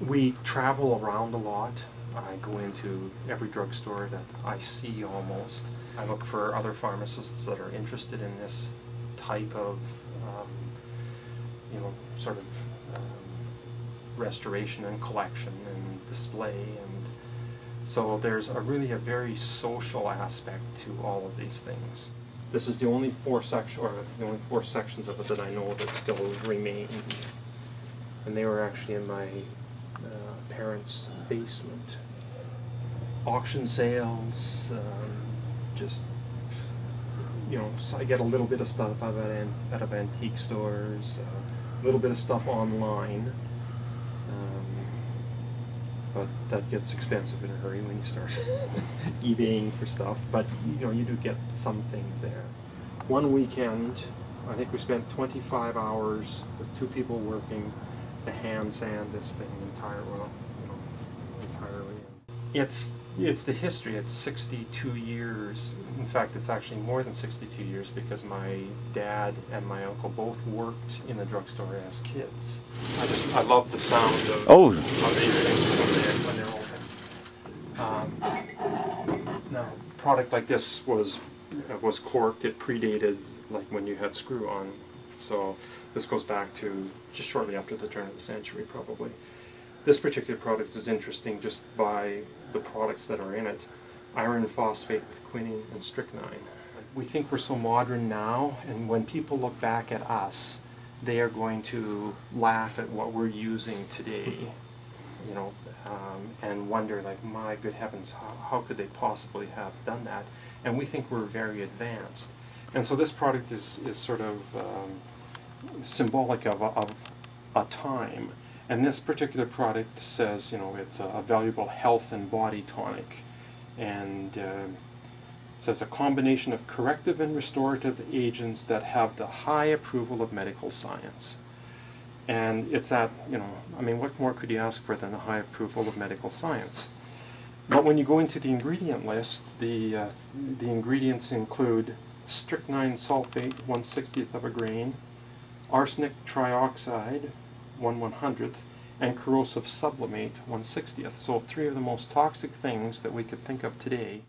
We travel around a lot. I go into every drugstore that I see almost. I look for other pharmacists that are interested in this type of, sort of restoration and collection and display, and so there's really a very social aspect to all of these things. This is the only four sections of it that I know that still remain, and they were actually in my parents' basement. Auction sales, just so I get a little bit of stuff out of antique stores, a little bit of stuff online, but that gets expensive in a hurry when you start eBaying for stuff. But you do get some things there. One weekend, I think we spent 25 hours with 2 people working to hand sand this thing entirely. It's the history. It's 62 years. In fact, it's actually more than 62 years because my dad and my uncle both worked in a drugstore as kids. I love the sound of these things when they're open. Now, a product like this was corked. It predated like when you had screw on. So this goes back to just shortly after the turn of the century, probably. This particular product is interesting just by the products that are in it. Iron phosphate with quinine and strychnine. We think we're so modern now, and when people look back at us, they are going to laugh at what we're using today, and wonder, like, my good heavens, how could they possibly have done that? And we think we're very advanced. And so this product is sort of symbolic of a time. And this particular product says, it's a valuable health and body tonic, and says a combination of corrective and restorative agents that have the high approval of medical science. And it's that, what more could you ask for than the high approval of medical science? But when you go into the ingredient list, the ingredients include strychnine sulfate, 1/60th of a grain, arsenic trioxide, 1/100th, and corrosive sublimate, 1/60th. So 3 of the most toxic things that we could think of today.